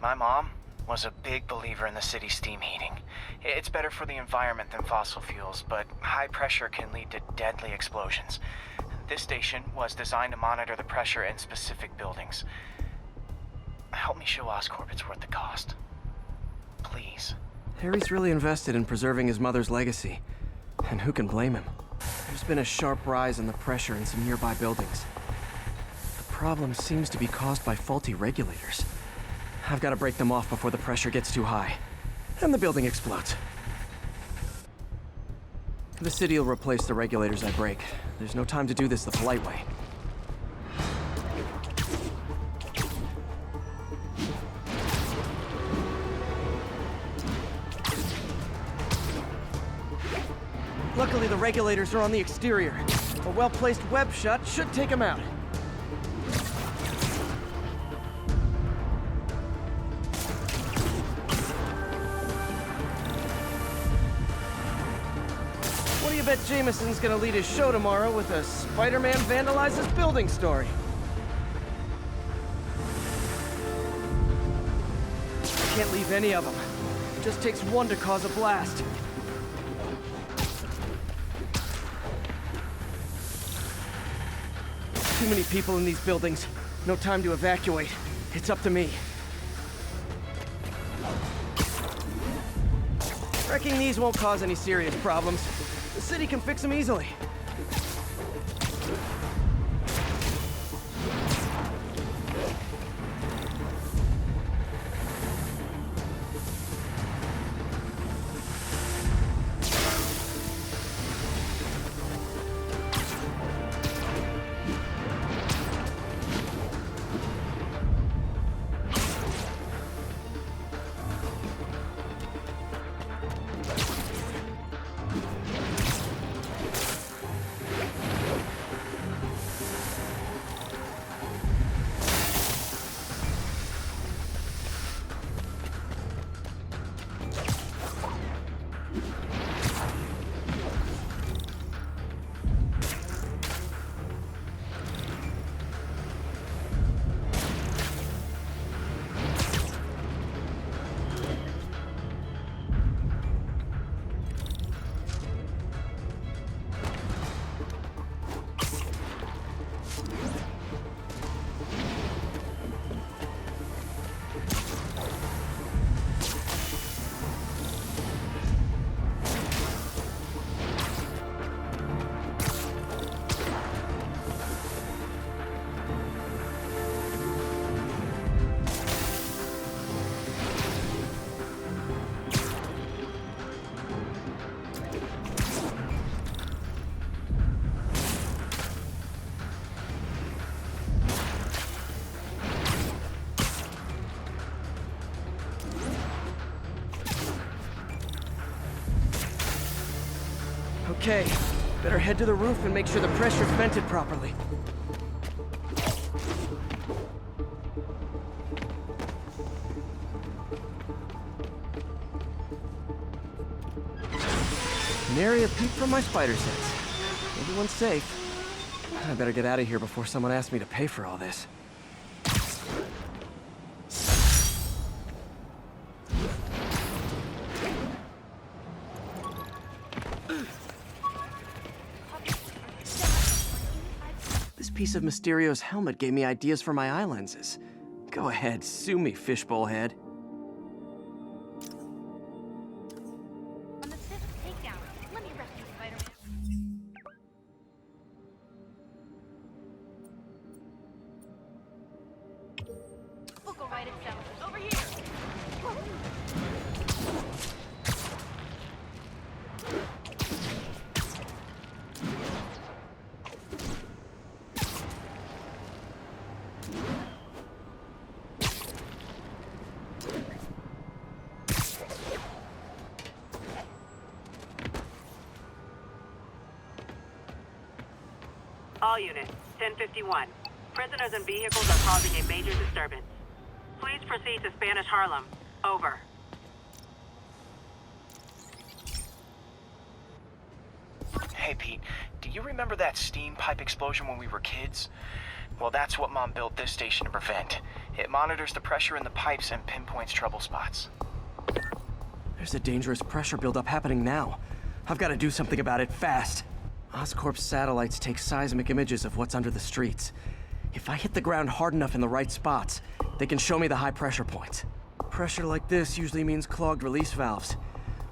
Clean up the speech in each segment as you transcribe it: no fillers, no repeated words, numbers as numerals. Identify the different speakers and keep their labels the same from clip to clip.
Speaker 1: My mom was a big believer in the city's steam heating. It's better for the environment than fossil fuels, but high pressure can lead to deadly explosions. This station was designed to monitor the pressure in specific buildings. Help me show Oscorp it's worth the cost. Please.
Speaker 2: Harry's really invested in preserving his mother's legacy. And who can blame him? There's been a sharp rise in the pressure in some nearby buildings. The problem seems to be caused by faulty regulators. I've got to break them off before the pressure gets too high. And the building explodes. The city will replace the regulators I break. There's no time to do this the polite way. Luckily, the regulators are on the exterior. A well-placed web shot should take them out. What do you bet Jameson's gonna lead his show tomorrow with a Spider-Man vandalizes building story? Can't leave any of them. It just takes one to cause a blast. Too many people in these buildings. No time to evacuate. It's up to me. Wrecking these won't cause any serious problems. The city can fix them easily. Okay, better head to the roof and make sure the pressure's vented properly. Nary a peep from my spider sense. Everyone's safe. I better get out of here before someone asks me to pay for all this. This piece of Mysterio's helmet gave me ideas for my eye lenses. Go ahead, sue me, fishbowl head.
Speaker 3: On the fifth takedown, let me rescue Spider-Man. We'll go right itself. Over here!
Speaker 4: All units, 1051. Prisoners and vehicles are causing a major disturbance. Please proceed to Spanish Harlem. Over.
Speaker 1: Hey, Pete, do you remember that steam pipe explosion when we were kids? Well, that's what Mom built this station to prevent. It monitors the pressure in the pipes and pinpoints trouble spots.
Speaker 2: There's a dangerous pressure buildup happening now. I've got to do something about it fast. Oscorp's satellites take seismic images of what's under the streets. If I hit the ground hard enough in the right spots, they can show me the high pressure points. Pressure like this usually means clogged release valves.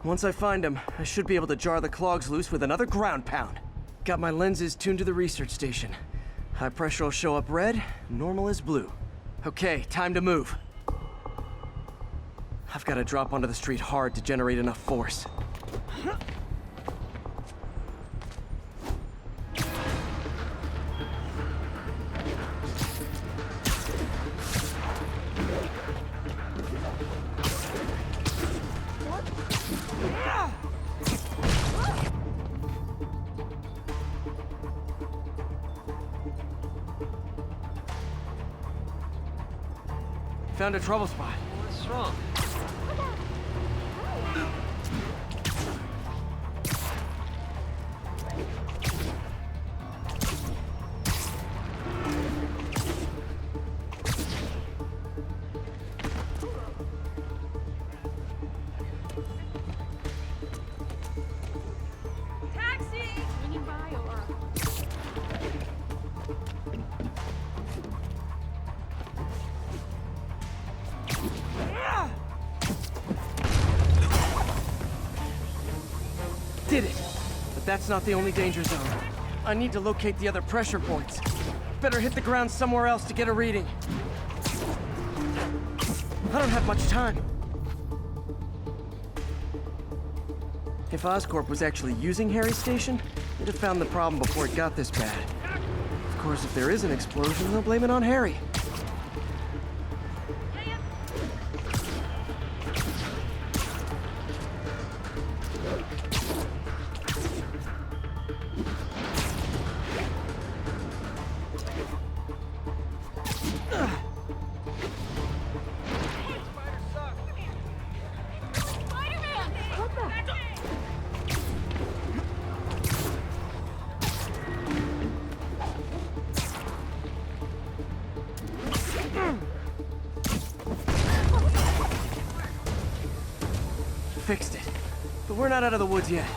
Speaker 2: Once I find them, I should be able to jar the clogs loose with another ground pound. Got my lenses tuned to the research station. High pressure will show up red, normal is blue. Okay, time to move. I've got to drop onto the street hard to generate enough force. Found a trouble spot.
Speaker 5: What's wrong?
Speaker 3: Taxi! Swinging by or...
Speaker 2: Did it! But that's not the only danger zone. I need to locate the other pressure points. Better hit the ground somewhere else to get a reading. I don't have much time. If Oscorp was actually using Harry's station, they'd have found the problem before it got this bad. Of course, if there is an explosion, they'll blame it on Harry.
Speaker 3: Spider-Man! What the?
Speaker 2: Fixed it. But we're not out of the woods yet.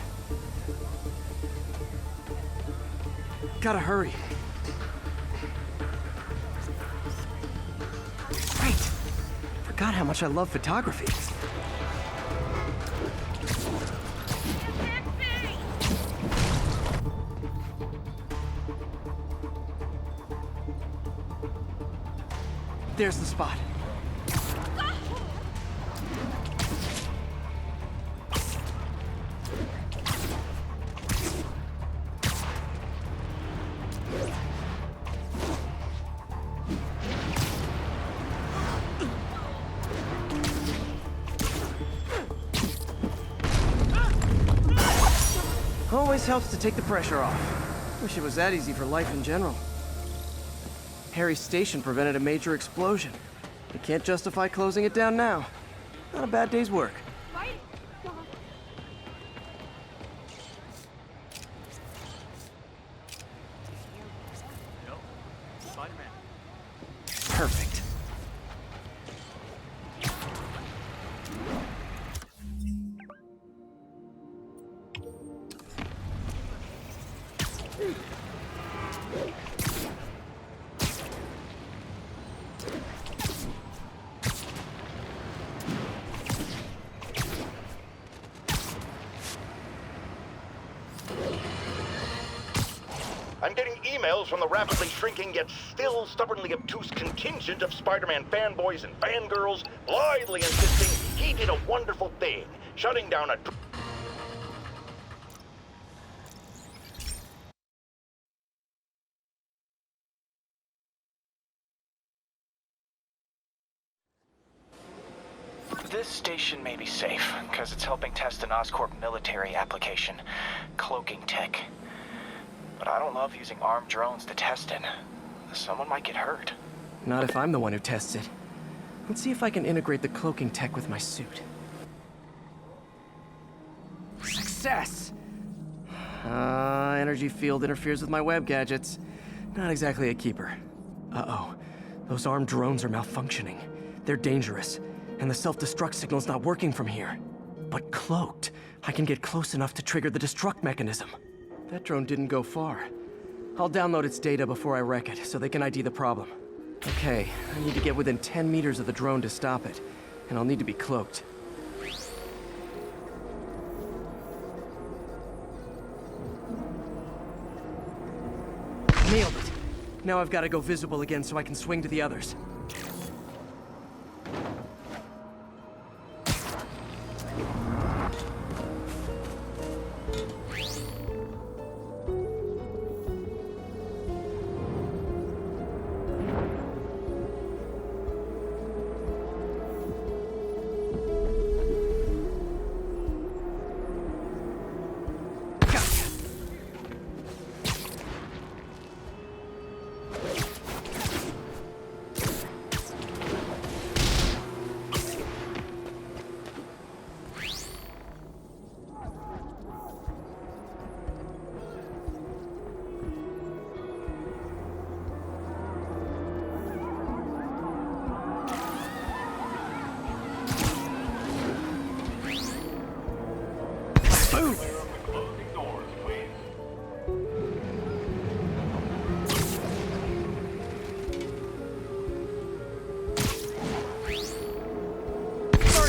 Speaker 2: Gotta hurry. Right. Forgot how much I love photography. There's the spot. Always helps to take the pressure off. Wish it was that easy for life in general. Harry's station prevented a major explosion. We can't justify closing it down now. Not a bad day's work.
Speaker 3: Fight!
Speaker 5: Spider-Man.
Speaker 2: Perfect.
Speaker 6: I'm getting emails from the rapidly shrinking yet still stubbornly obtuse contingent of Spider-Man fanboys and fangirls blithely insisting he did a wonderful thing, shutting down a...
Speaker 1: This station may be safe, because it's helping test an Oscorp military application, cloaking tech. But I don't love using armed drones to test it. Someone might get hurt.
Speaker 2: Not if I'm the one who tests it. Let's see if I can integrate the cloaking tech with my suit. Success! Energy field interferes with my web gadgets. Not exactly a keeper. Uh-oh. Those armed drones are malfunctioning. They're dangerous, and the self-destruct signal's not working from here. But cloaked, I can get close enough to trigger the destruct mechanism. That drone didn't go far. I'll download its data before I wreck it, so they can ID the problem. Okay, I need to get within 10 meters of the drone to stop it, and I'll need to be cloaked. Nailed it! Now I've got to go visible again so I can swing to the others.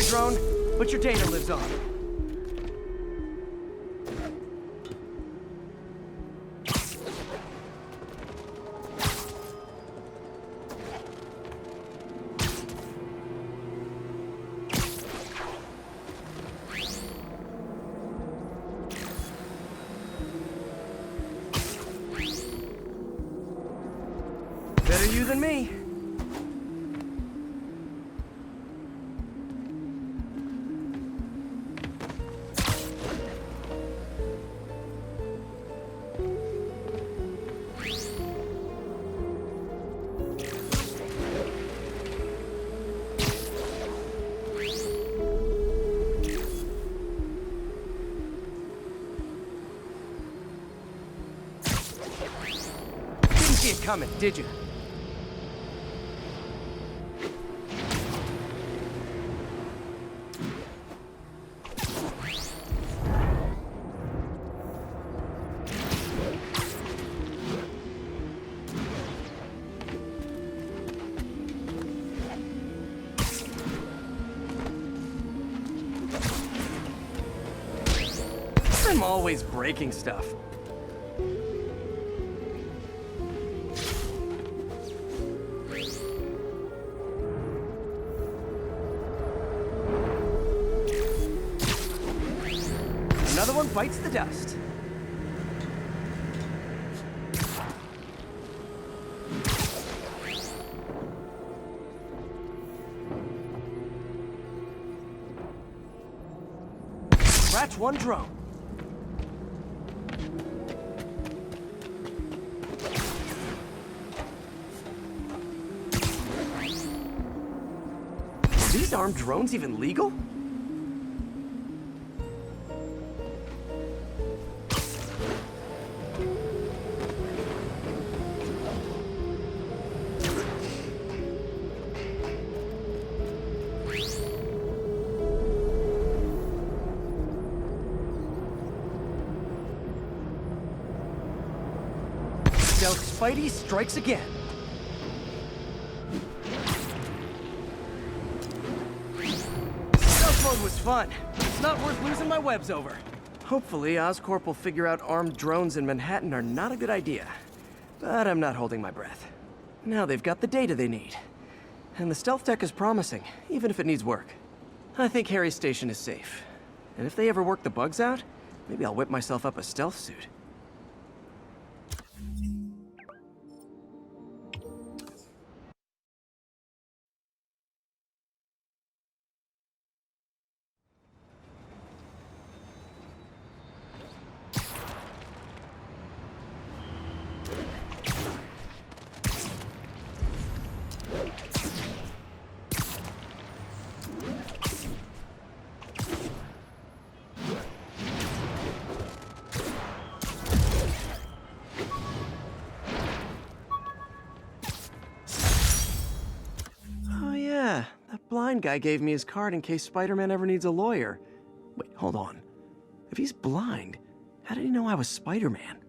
Speaker 2: Drone, but your data lives on. Better you than me. Didn't see it coming, did you? I'm always breaking stuff. Another one bites the dust. Scratch one drone. Are these armed drones even legal? Stealth Spidey strikes again. Stealth mode was fun. It's not worth losing my webs over. Hopefully, Oscorp will figure out armed drones in Manhattan are not a good idea. But I'm not holding my breath. Now they've got the data they need. And the stealth tech is promising, even if it needs work. I think Harry's station is safe. And if they ever work the bugs out, maybe I'll whip myself up a stealth suit. blind guy gave me his card in case Spider-Man ever needs a lawyer. Wait, hold on. If he's blind, how did he know I was Spider-Man?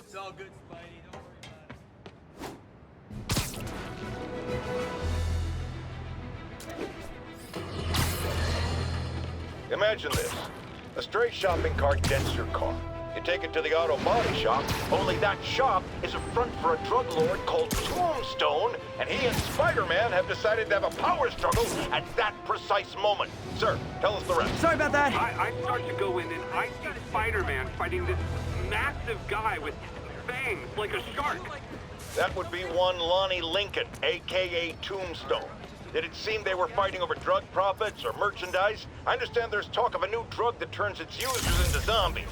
Speaker 5: It's all good, Spidey. Don't worry about it.
Speaker 6: Imagine this. A stray shopping cart dents your car. You take it to the auto body shop, only that shop is a front for a drug lord called Tombstone, and he and Spider-Man have decided to have a power struggle at that precise moment. Sir, tell us the rest.
Speaker 2: Sorry about that!
Speaker 7: I start to go in and I see Spider-Man fighting this massive guy with fangs like a shark.
Speaker 6: That would be one Lonnie Lincoln, a.k.a. Tombstone. Did it seem they were fighting over drug profits or merchandise? I understand there's talk of a new drug that turns its users into zombies.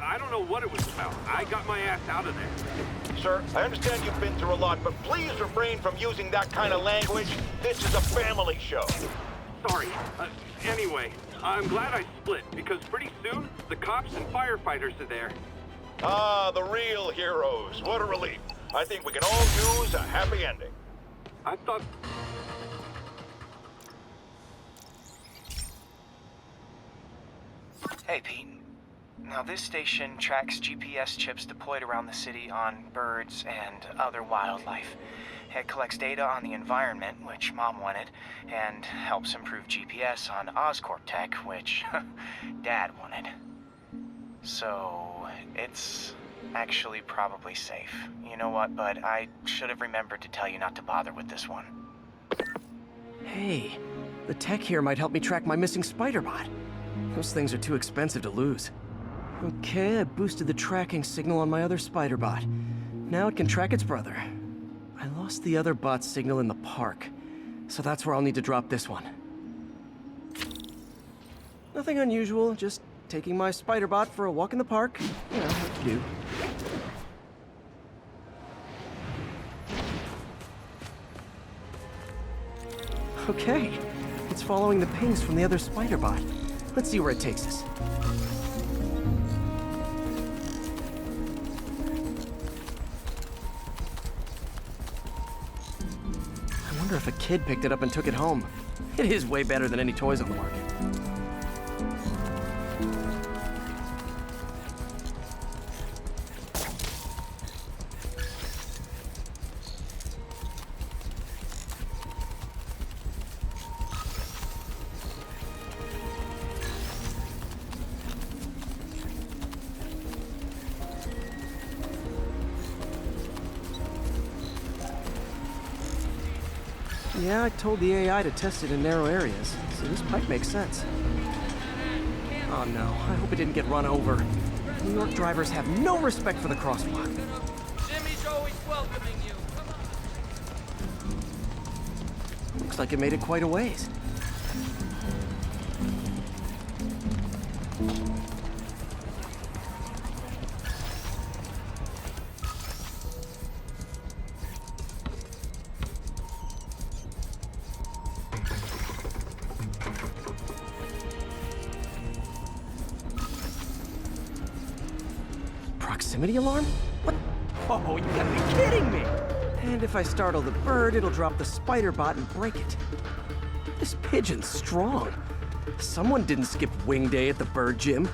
Speaker 7: I don't know what it was about. I got my ass out of there.
Speaker 6: Sir, I understand you've been through a lot, but please refrain from using that kind of language. This is a family show.
Speaker 7: Sorry. Anyway, I'm glad I split because pretty soon the cops and firefighters are there.
Speaker 6: Ah, the real heroes. What a relief. I think we can all use a happy ending.
Speaker 7: I thought...
Speaker 1: Hey, Pete. Now, this station tracks GPS chips deployed around the city on birds and other wildlife. It collects data on the environment, which Mom wanted, and helps improve GPS on Oscorp tech, which Dad wanted. So, it's actually probably safe. You know what, bud? I should have remembered to tell you not to bother with this one.
Speaker 2: Hey, the tech here might help me track my missing Spider-Bot. Those things are too expensive to lose. Okay, I boosted the tracking signal on my other Spider-Bot. Now it can track its brother. I lost the other bot's signal in the park, so that's where I'll need to drop this one. Nothing unusual, just taking my Spider-Bot for a walk in the park. You know what to do. Okay, it's following the pings from the other Spider-Bot. Let's see where it takes us. I wonder if a kid picked it up and took it home. It is way better than any toys on the market. Yeah, I told the AI to test it in narrow areas, so this pipe makes sense. Oh no, I hope it didn't get run over. New York drivers have no respect for the crosswalk.
Speaker 5: Jimmy's always welcoming you.
Speaker 2: Looks like it made it quite a ways. Proximity alarm? What? Oh, you gotta be kidding me! And if I startle the bird, it'll drop the Spider-Bot and break it. This pigeon's strong. Someone didn't skip wing day at the bird gym.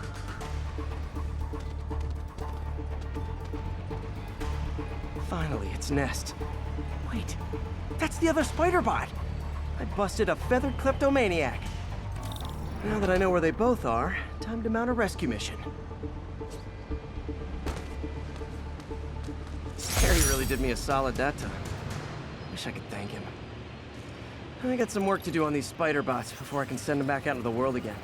Speaker 2: Finally, its nest. Wait, that's the other Spider-Bot! I busted a feathered kleptomaniac. Now that I know where they both are, time to mount a rescue mission. Harry really did me a solid that time. Wish I could thank him. I got some work to do on these Spider-Bots before I can send them back out into the world again.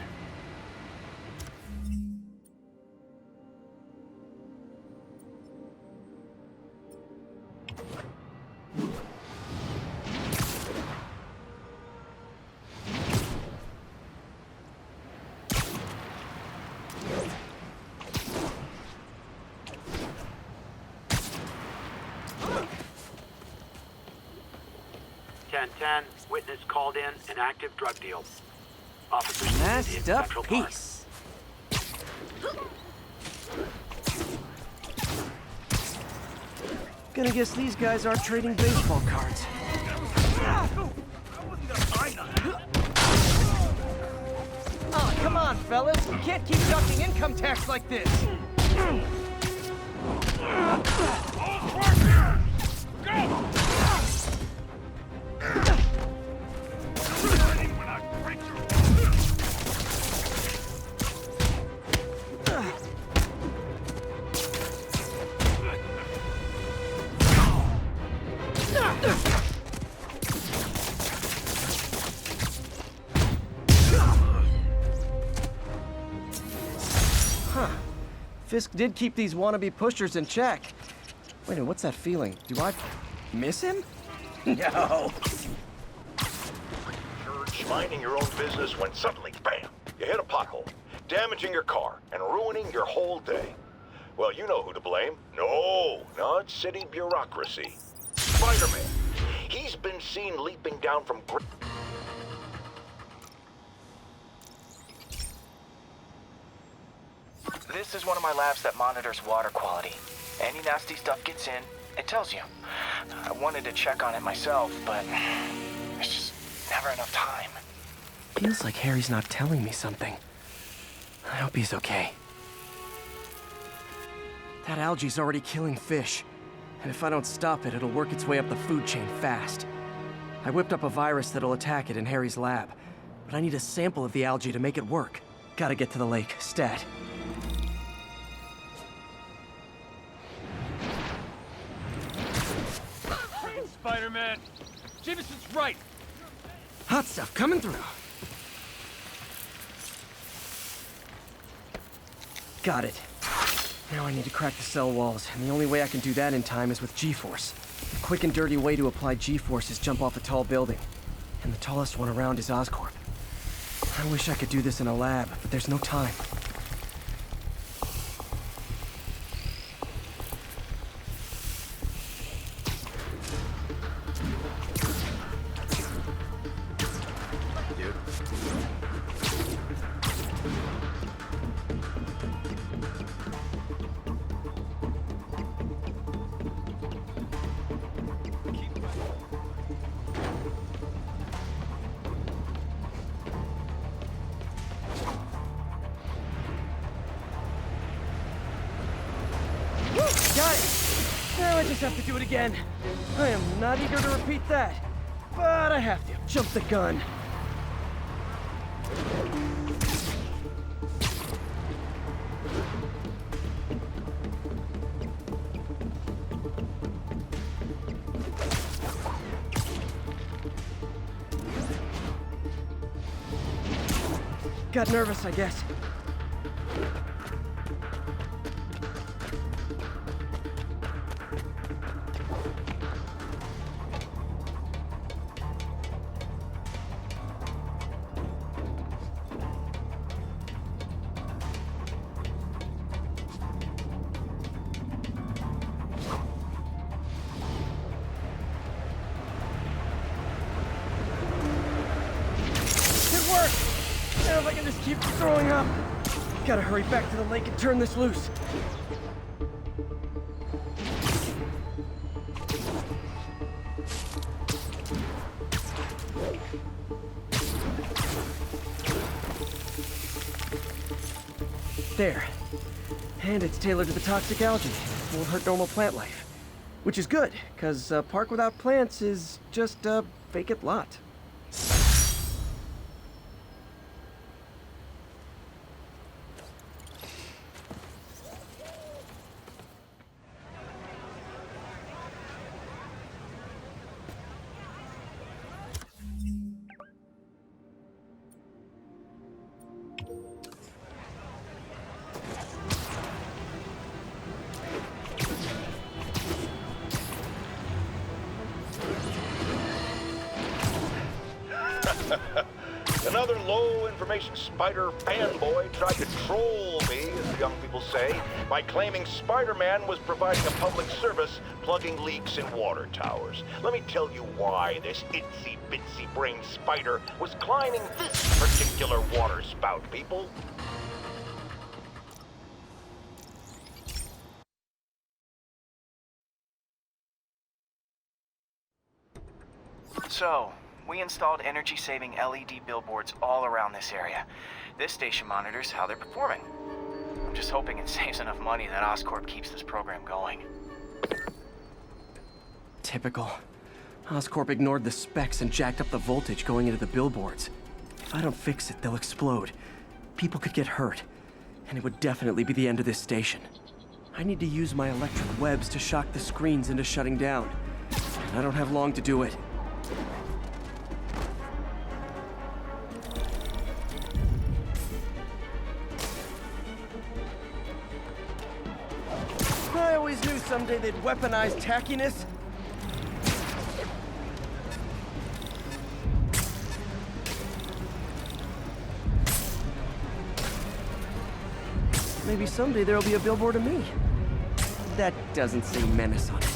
Speaker 7: 1010, witness called in an active drug deal. Officers needed in
Speaker 2: Masked up
Speaker 7: Central Park.
Speaker 2: peace. Gonna guess these guys aren't trading baseball cards. Oh, come on, fellas. You can't keep ducking income tax like this. Fisk did keep these wannabe pushers in check. Wait a minute, what's that feeling? Do I miss him? No.
Speaker 6: You're minding your own business when suddenly, bam, you hit a pothole, damaging your car and ruining your whole day. Well, you know who to blame. No, not city bureaucracy. Spider-Man. He's been seen leaping down from...
Speaker 1: This is one of my labs that monitors water quality. Any nasty stuff gets in, it tells you. I wanted to check on it myself, but there's just never enough time.
Speaker 2: Feels like Harry's not telling me something. I hope he's okay. That algae's already killing fish. And if I don't stop it, it'll work its way up the food chain fast. I whipped up a virus that'll attack it in Harry's lab. But I need a sample of the algae to make it work. Gotta get to the lake, stat.
Speaker 5: Spider-Man! Jameson's right!
Speaker 2: Hot stuff coming through. Got it. Now I need to crack the cell walls, and the only way I can do that in time is with G-Force. A quick and dirty way to apply G-Force is jump off a tall building. And the tallest one around is Oscorp. I wish I could do this in a lab, but there's no time. Got it! Now I just have to do it again. I am not eager to repeat that, but I have to. Jump the gun. Got nervous, I guess. Now if I can just keep throwing up. Gotta hurry back to the lake and turn this loose. There. And it's tailored to the toxic algae. Won't hurt normal plant life. Which is good, because a park without plants is just a vacant lot.
Speaker 6: Another low-information spider fanboy tried to troll me, as the young people say, by claiming Spider-Man was providing a public service plugging leaks in water towers. Let me tell you why this itsy-bitsy-brained spider was climbing this particular water spout, people.
Speaker 1: So, we installed energy-saving LED billboards all around this area. This station monitors how they're performing. I'm just hoping it saves enough money that Oscorp keeps this program going.
Speaker 2: Typical. Oscorp ignored the specs and jacked up the voltage going into the billboards. If I don't fix it, they'll explode. People could get hurt. And it would definitely be the end of this station. I need to use my electric webs to shock the screens into shutting down. And I don't have long to do it. I always knew someday they'd weaponize tackiness. Maybe someday there'll be a billboard of me. That doesn't say menace on it.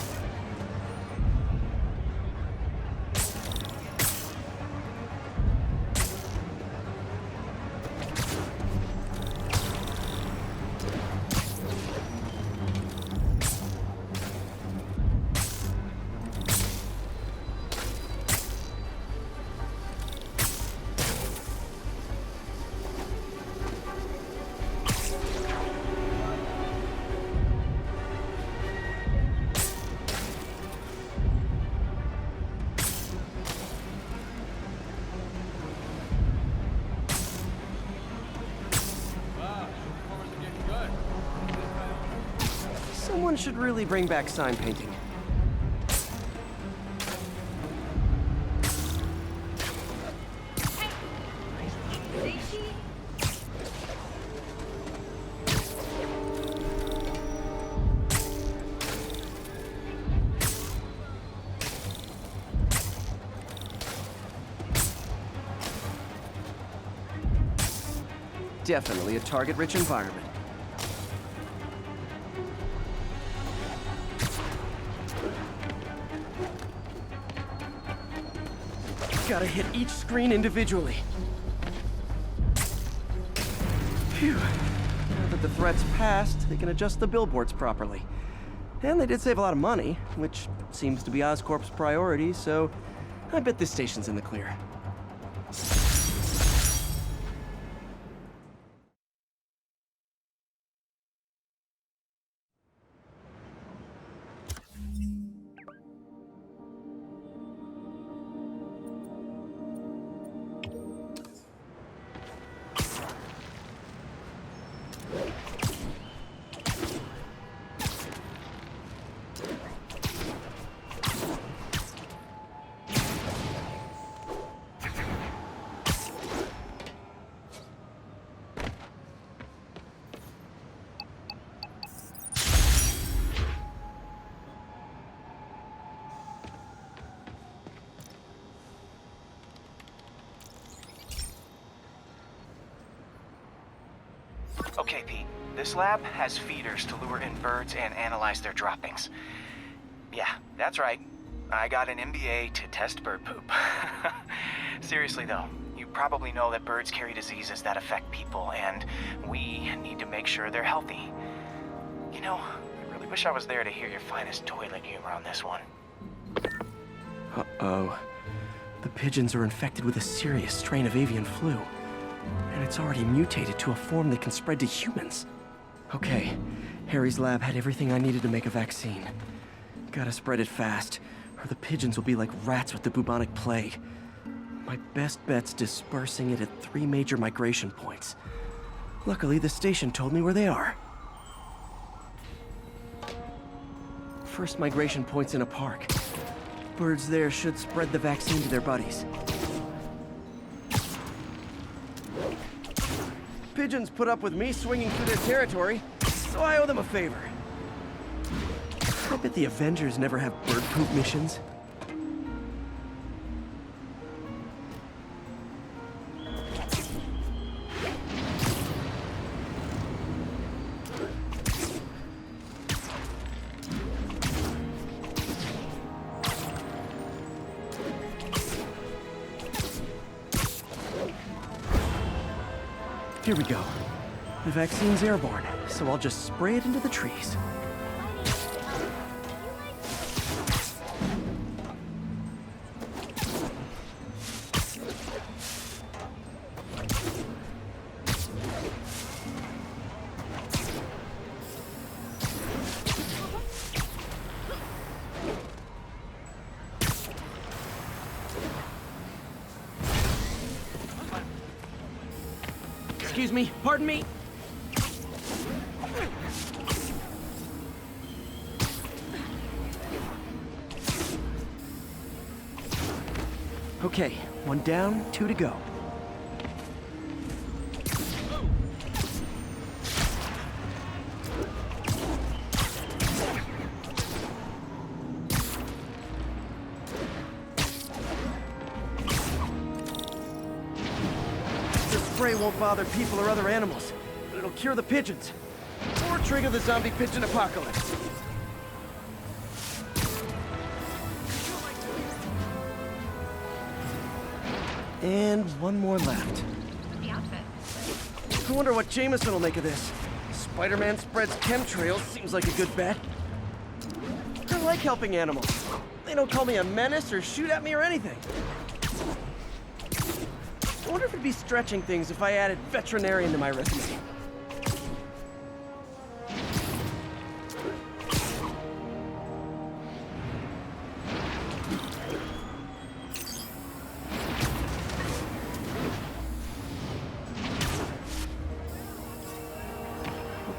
Speaker 2: Someone should really bring back sign painting. Definitely a target-rich environment. Gotta hit each screen individually. Phew. Now that the threat's passed, they can adjust the billboards properly. And they did save a lot of money, which seems to be Oscorp's priority, so I bet this station's in the clear.
Speaker 1: Okay, Pete. This lab has feeders to lure in birds and analyze their droppings. Yeah, that's right. I got an MBA to test bird poop. Seriously though, you probably know that birds carry diseases that affect people, and we need to make sure they're healthy. You know, I really wish I was there to hear your finest toilet humor on this one.
Speaker 2: Uh-oh. The pigeons are infected with a serious strain of avian flu. And it's already mutated to a form that can spread to humans. Okay, Harry's lab had everything I needed to make a vaccine. Gotta spread it fast, or the pigeons will be like rats with the bubonic plague. My best bet's dispersing it at 3 major migration points. Luckily, the station told me where they are. First migration point's in a park. Birds there should spread the vaccine to their buddies. Pigeons put up with me swinging through their territory, so I owe them a favor. I bet the Avengers never have bird poop missions. Here we go. The vaccine's airborne, so I'll just spray it into the trees. Excuse me, pardon me. Okay, 1 down, 2 to go. The spray won't bother people or other animals, but it'll cure the pigeons. Or trigger the zombie pigeon apocalypse. And 1 more left.
Speaker 3: The outfit.
Speaker 2: I wonder what Jameson will make of this. Spider-Man spreads chemtrails seems like a good bet. I like helping animals. They don't call me a menace or shoot at me or anything. I wonder if it'd be stretching things if I added veterinarian to my resume.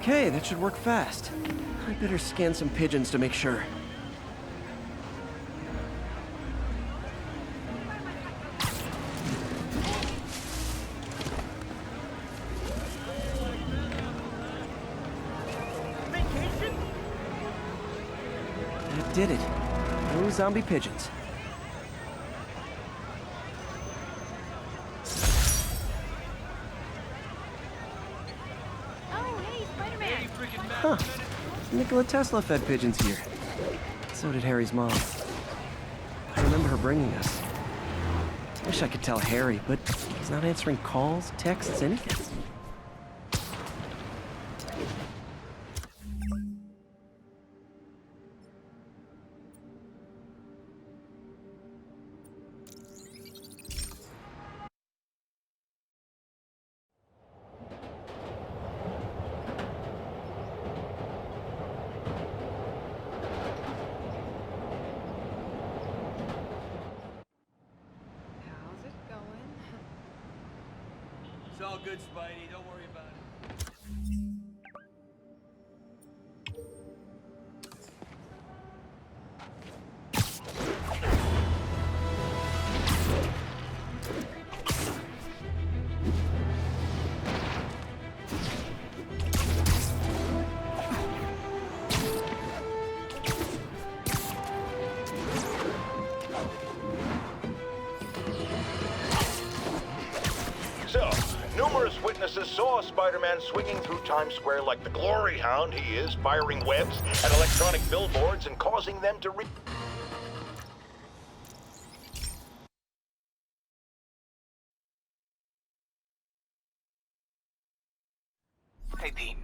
Speaker 2: Okay, that should work fast. I better scan some pigeons to make sure. That did it. No zombie pigeons.
Speaker 3: Oh, hey, Spider-Man.
Speaker 2: Huh. Nikola Tesla fed pigeons here. So did Harry's mom. I remember her bringing us. Wish I could tell Harry, but he's not answering calls, texts, anything.
Speaker 8: How's it going?
Speaker 5: It's all good, Spidey. Don't worry about it.
Speaker 6: So, numerous witnesses saw Spider-Man swinging through Times Square like the glory hound he is, firing webs at electronic billboards and causing them to
Speaker 1: Hey, Pete.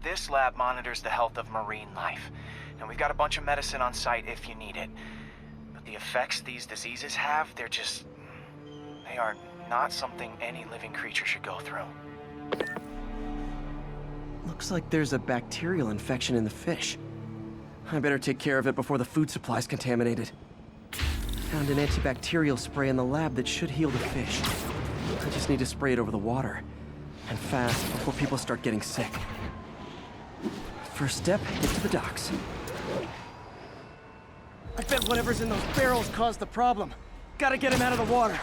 Speaker 1: This lab monitors the health of marine life. And we've got a bunch of medicine on site if you need it. But the effects these diseases have, they are not something any living creature should go through.
Speaker 2: Looks like there's a bacterial infection in the fish. I better take care of it before the food supply's contaminated. Found an antibacterial spray in the lab that should heal the fish. I just need to spray it over the water. And fast, before people start getting sick. First step, get to the docks. I bet whatever's in those barrels caused the problem. Gotta get him out of the water.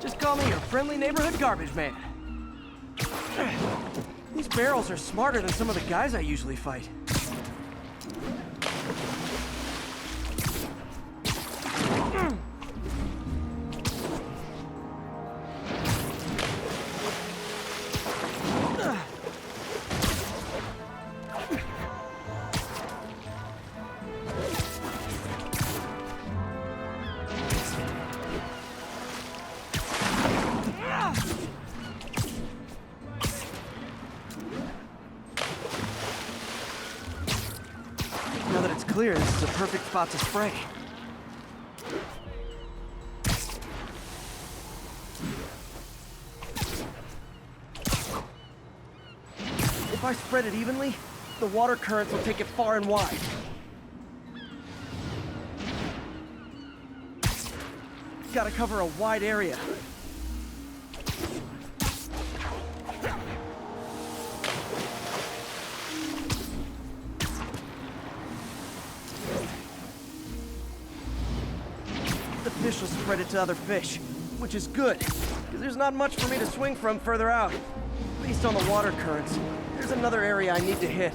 Speaker 2: Just call me your friendly neighborhood garbage man. These barrels are smarter than some of the guys I usually fight. clear, this is a perfect spot to spray. If I spread it evenly, the water currents will take it far and wide. Gotta cover a wide area. The fish will spread it to other fish, which is good, because there's not much for me to swing from further out. Based on the water currents, there's another area I need to hit.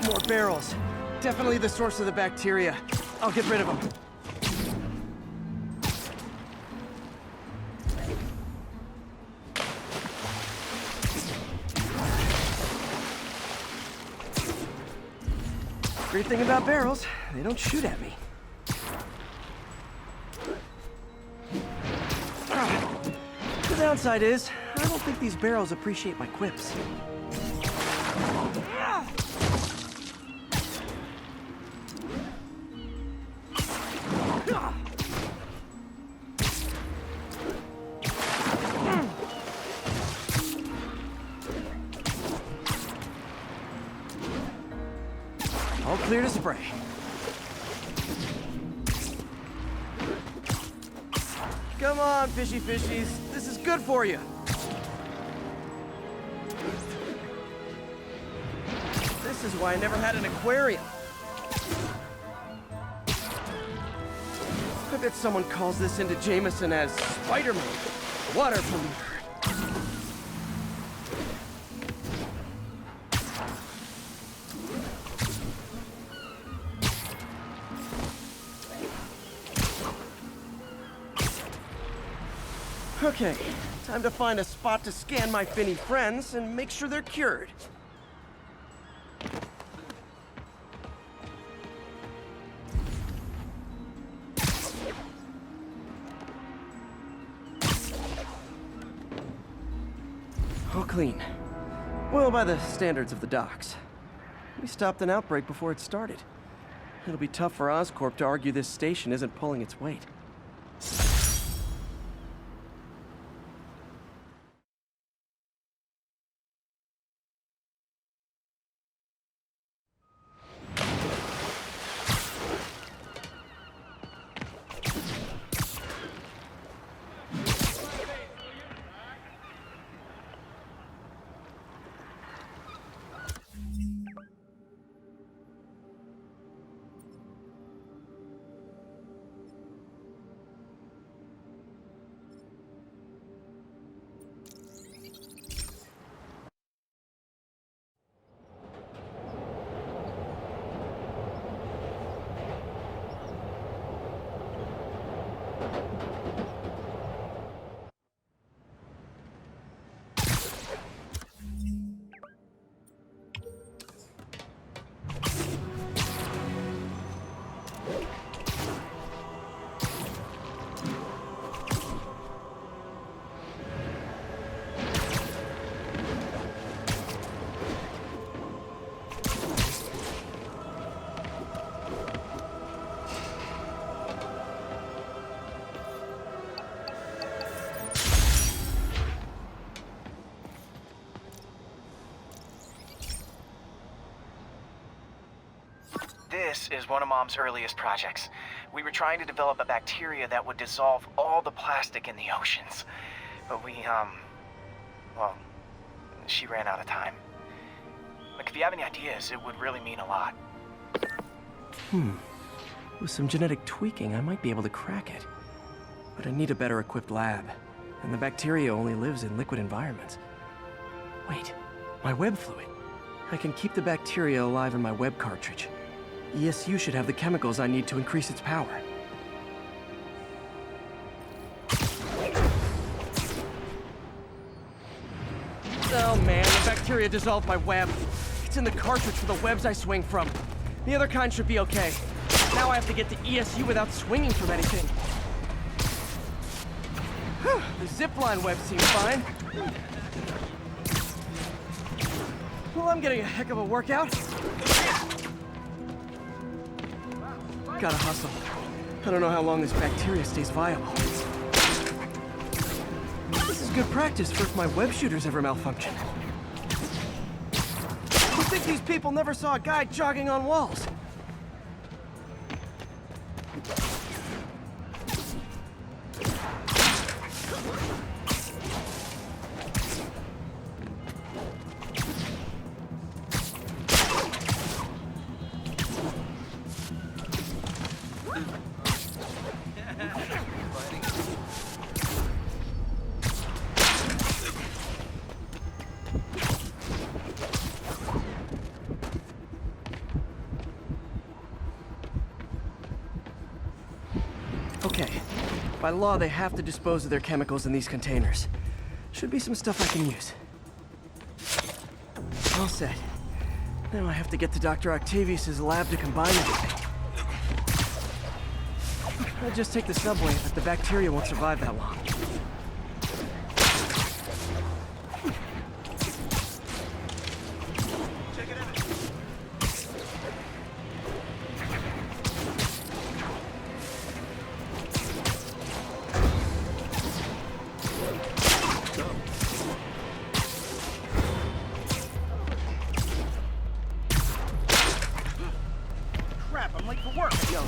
Speaker 2: More barrels. Definitely the source of the bacteria. I'll get rid of them. Great thing about barrels, they don't shoot at me. The downside is, I don't think these barrels appreciate my quips. All clear to spray. Come on, fishy fishies. This is good for you. This is why I never had an aquarium. I bet someone calls this into Jameson as Spider-Man, water polluter. Okay, time to find a spot to scan my finny friends and make sure they're cured. All clean. Well, by the standards of the docks. We stopped an outbreak before it started. It'll be tough for Oscorp to argue this station isn't pulling its weight.
Speaker 1: This is one of Mom's earliest projects. We were trying to develop a bacteria that would dissolve all the plastic in the oceans. But well, she ran out of time. Like, if you have any ideas, it would really mean a lot.
Speaker 2: With some genetic tweaking, I might be able to crack it. But I need a better equipped lab. And the bacteria only lives in liquid environments. Wait, my web fluid. I can keep the bacteria alive in my web cartridge. ESU should have the chemicals I need to increase its power. Oh man, the bacteria dissolved my web. It's in the cartridge for the webs I swing from. The other kind should be okay. Now I have to get to ESU without swinging from anything. The zipline web seems fine. Well, I'm getting a heck of a workout. Gotta hustle. I don't know how long this bacteria stays viable. This is good practice for if my web shooters ever malfunction. I think these people never saw a guy jogging on walls. Okay. By law, they have to dispose of their chemicals in these containers. Should be some stuff I can use. All set. Now I have to get to Dr. Octavius's lab to combine everything. I'll just take the subway, but the bacteria won't survive that long.
Speaker 8: Crap, I'm late for work. Yo.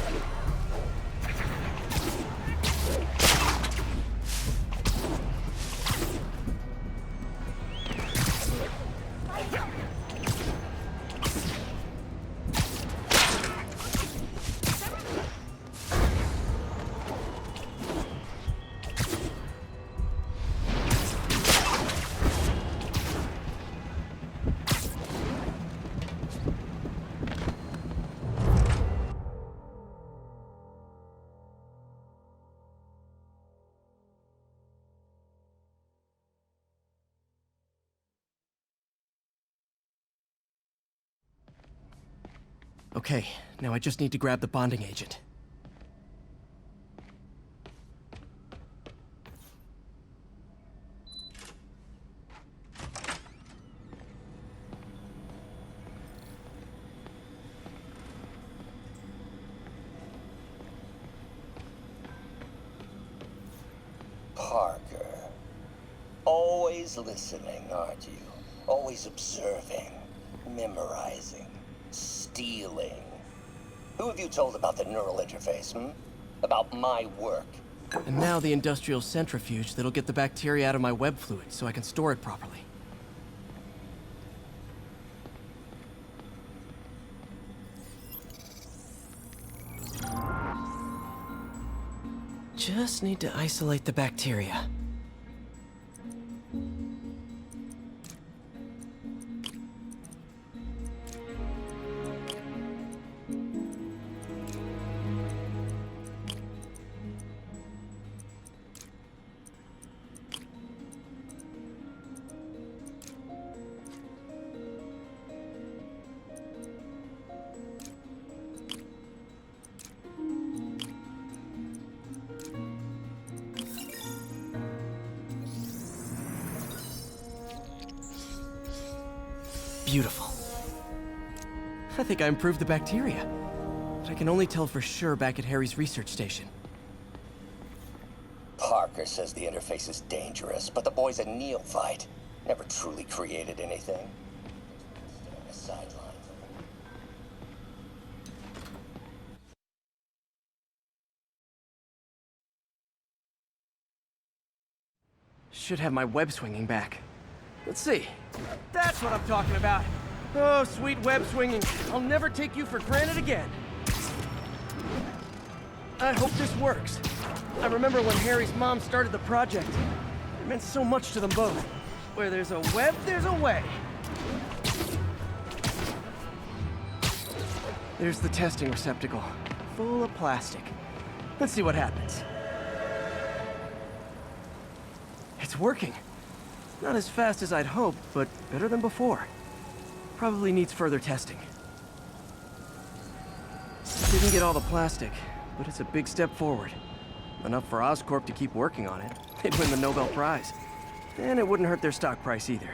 Speaker 2: Okay, now I just need to grab the bonding agent.
Speaker 9: Parker. Always listening, aren't you? Always observing, memorizing, stealing. Who have you told about the neural interface, About my work?
Speaker 2: And now the industrial centrifuge that'll get the bacteria out of my web fluid so I can store it properly. Just need to isolate the bacteria. Beautiful. I think I improved the bacteria. But I can only tell for sure back at Harry's research station.
Speaker 9: Parker says the interface is dangerous, but the boy's a neophyte. Never truly created anything. A sideline.
Speaker 2: Should have my web swinging back. Let's see. That's what I'm talking about. Oh, sweet web swinging. I'll never take you for granted again. I hope this works. I remember when Harry's mom started the project. It meant so much to them both. Where there's a web, there's a way. There's the testing receptacle, full of plastic. Let's see what happens. It's working. Not as fast as I'd hoped, but better than before. Probably needs further testing. Didn't get all the plastic, but it's a big step forward. Enough for Oscorp to keep working on it. they'd win the Nobel Prize. And it wouldn't hurt their stock price either.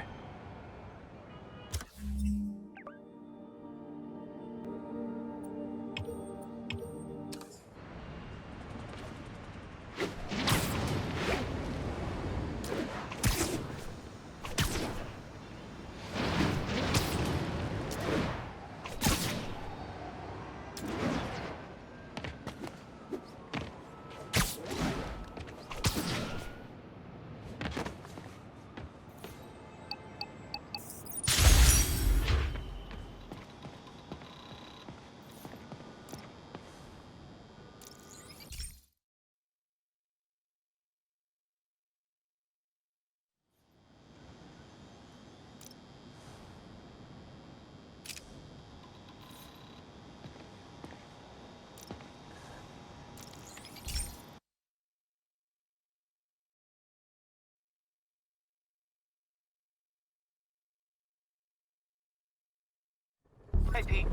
Speaker 1: Hey, Pete.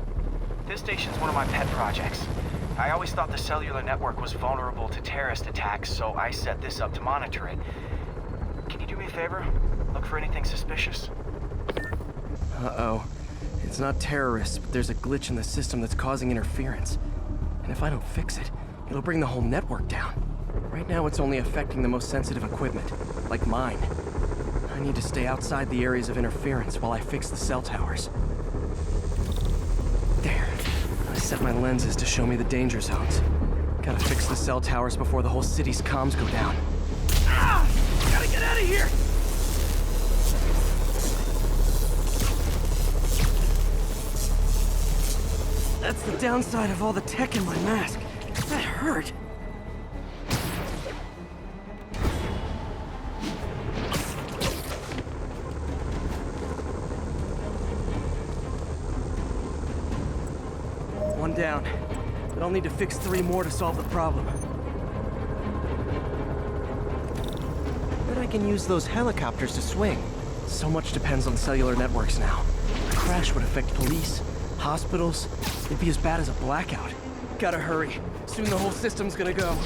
Speaker 1: This station's one of my pet projects. I always thought the cellular network was vulnerable to terrorist attacks, so I set this up to monitor it. Can you do me a favor? Look for anything suspicious?
Speaker 2: Uh-oh. It's not terrorists, but there's a glitch in the system that's causing interference. And if I don't fix it, it'll bring the whole network down. Right now, it's only affecting the most sensitive equipment, like mine. I need to stay outside the areas of interference while I fix the cell towers. There. I set my lenses to show me the danger zones. Gotta fix the cell towers before the whole city's comms go down. Ah! Gotta get out of here! That's the downside of all the tech in my mask. That hurt. One down, but I'll need to fix 3 more to solve the problem. But I can use those helicopters to swing. So much depends on cellular networks now. A crash would affect police, hospitals. It'd be as bad as a blackout. Gotta hurry. Soon the whole system's gonna go.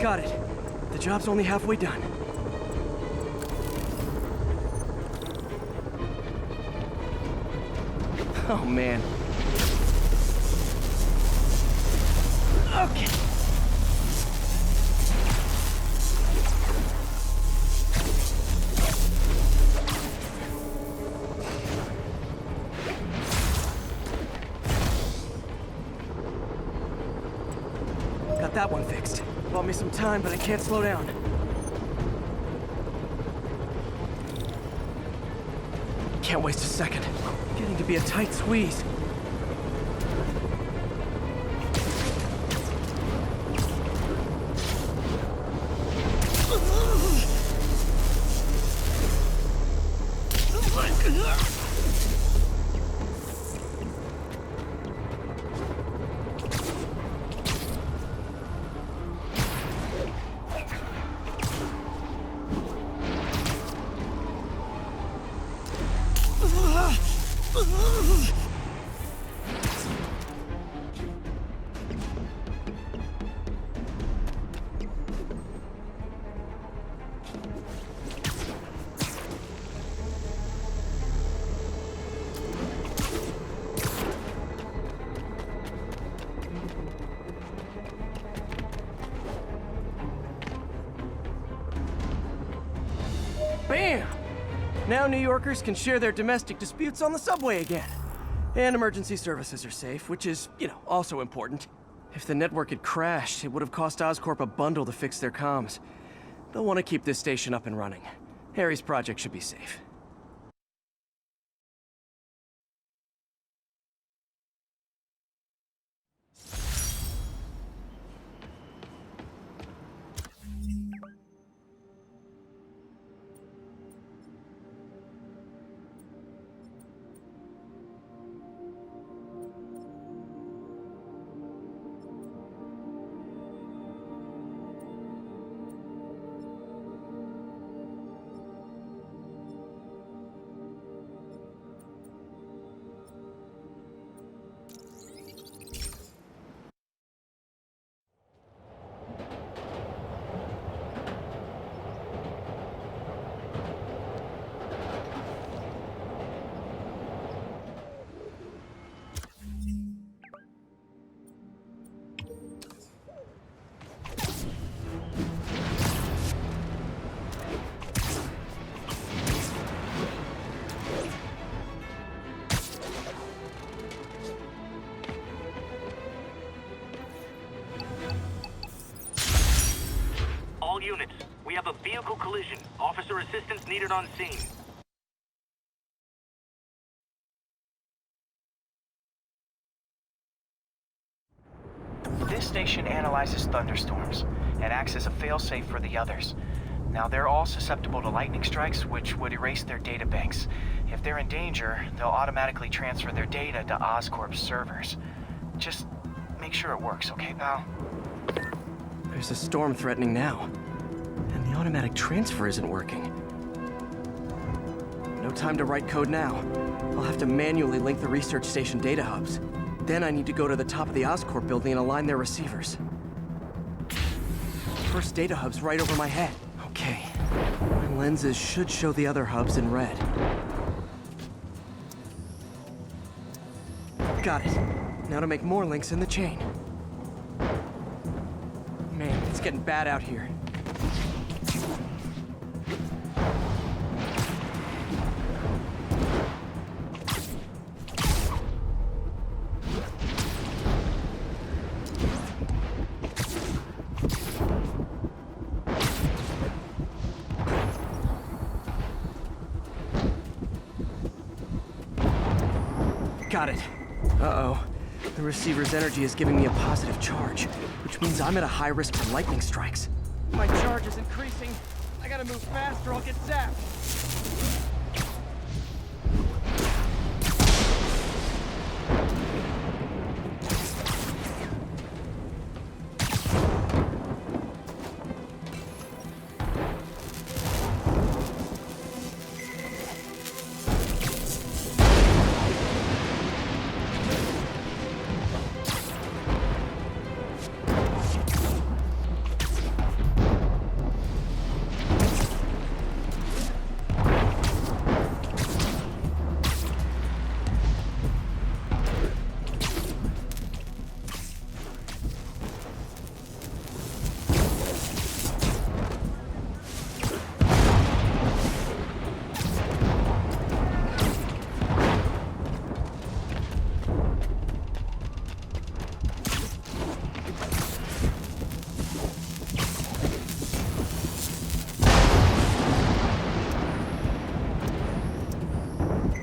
Speaker 2: Got it. The job's only halfway done. Oh, man. Okay. Got that one fixed. Bought me some time, but I can't slow down. Can't waste a second. Getting to be a tight squeeze. Bam! Now New Yorkers can share their domestic disputes on the subway again. And emergency services are safe, which is, also important. If the network had crashed, it would have cost Oscorp a bundle to fix their comms. They'll want to keep this station up and running. Harry's project should be safe.
Speaker 7: We have a vehicle collision. Officer assistance needed on scene.
Speaker 1: This station analyzes thunderstorms and acts as a failsafe for the others. Now, they're all susceptible to lightning strikes, which would erase their databanks. If they're in danger, they'll automatically transfer their data to Oscorp's servers. Just make sure it works, okay, pal?
Speaker 2: There's a storm threatening now, and the automatic transfer isn't working. No time to write code now. I'll have to manually link the research station data hubs. Then I need to go to the top of the Oscorp building and align their receivers. First data hub's right over my head. Okay. My lenses should show the other hubs in red. Got it. Now to make more links in the chain. Man, it's getting bad out here. Got it. Uh-oh. The receiver's energy is giving me a positive charge, which means I'm at a high risk for lightning strikes. My charge is increasing. I gotta move fast or I'll get zapped.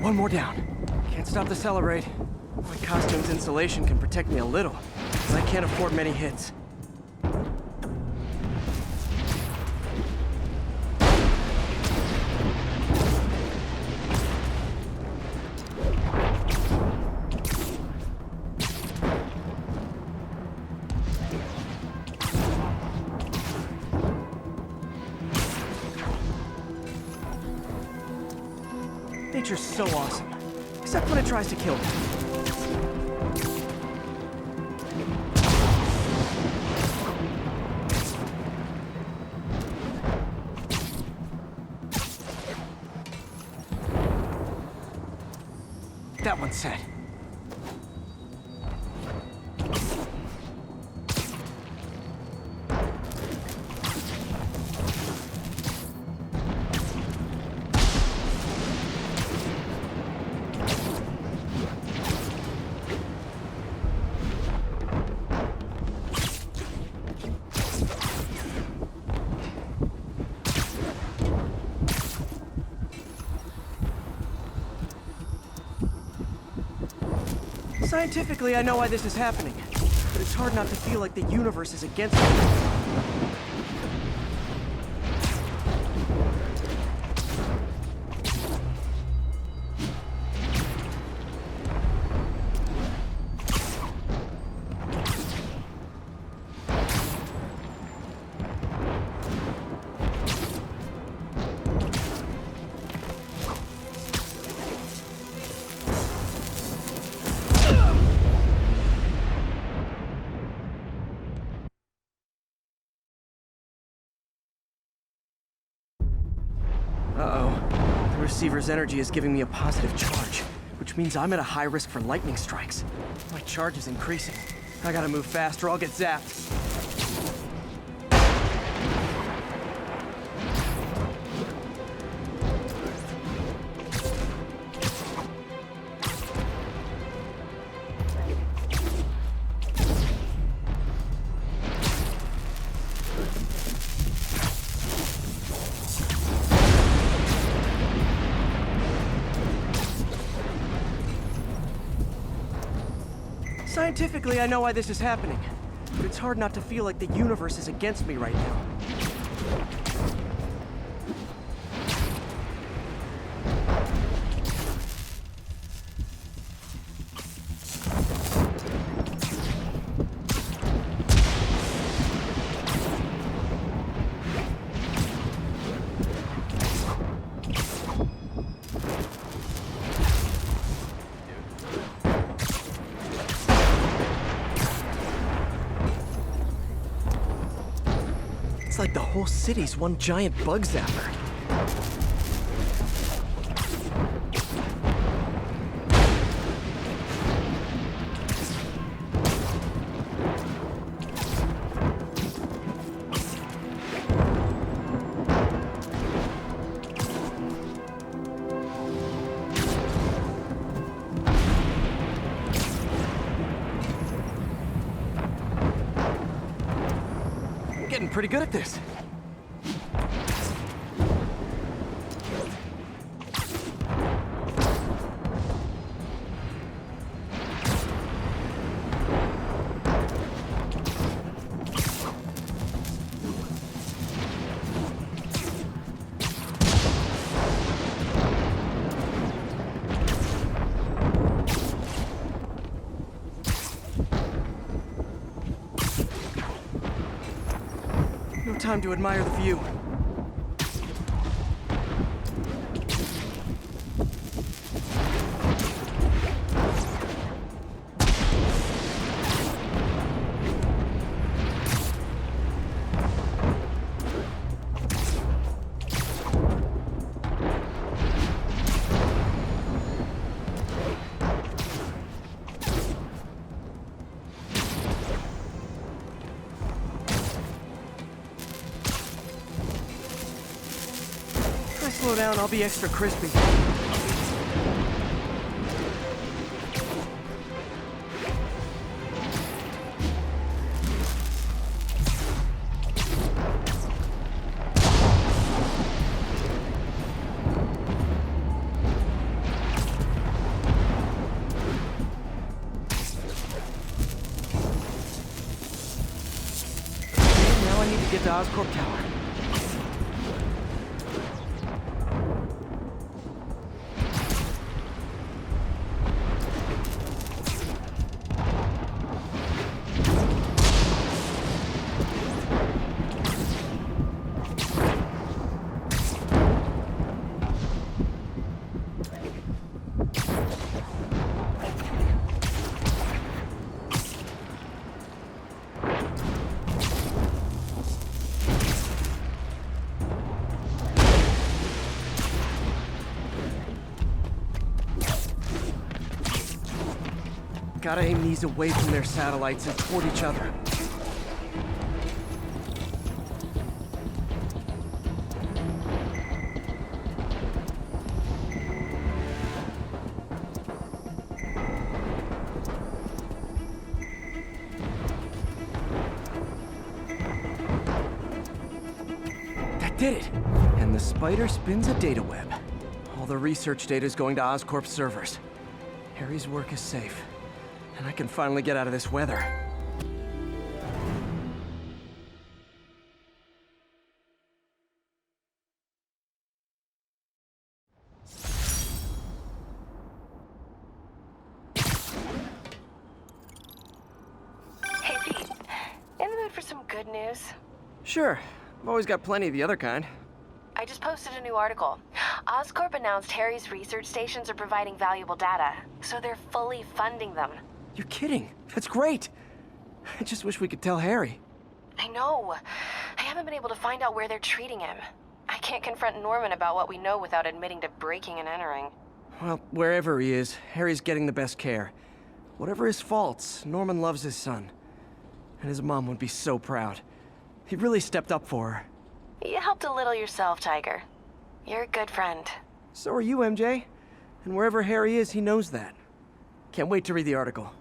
Speaker 2: One more down. Can't stop to celebrate. My costume's insulation can protect me a little, but I can't afford many hits. Nature's so awesome, except when it tries to kill me. That one's set. Scientifically, I know why this is happening, but it's hard not to feel like the universe is against me. Uh-oh. The receiver's energy is giving me a positive charge, which means I'm at a high risk for lightning strikes. My charge is increasing. I gotta move fast or I'll get zapped. Scientifically, I know why this is happening. But it's hard not to feel like the universe is against me right now. It's like the whole city's one giant bug zapper. Getting pretty good at this. No time to admire the view. If I slow down, I'll be extra crispy. Now I need to get to Oscorp Tower. Gotta aim these away from their satellites and toward each other. That did it! And the spider spins a data web. All the research data is going to Oscorp's servers. Harry's work is safe. And I can finally get out of this weather.
Speaker 10: Hey Pete, in the mood for some good news?
Speaker 2: Sure, I've always got plenty of the other kind.
Speaker 10: I just posted a new article. Oscorp announced Harry's research stations are providing valuable data, so they're fully funding them.
Speaker 2: You're kidding. That's great. I just wish we could tell Harry.
Speaker 10: I know. I haven't been able to find out where they're treating him. I can't confront Norman about what we know without admitting to breaking and entering.
Speaker 2: Well, wherever he is, Harry's getting the best care. Whatever his faults, Norman loves his son. And his mom would be so proud. He really stepped up for her.
Speaker 10: You helped a little yourself, Tiger. You're a good friend.
Speaker 2: So are you, MJ. And wherever Harry is, he knows that. Can't wait to read the article.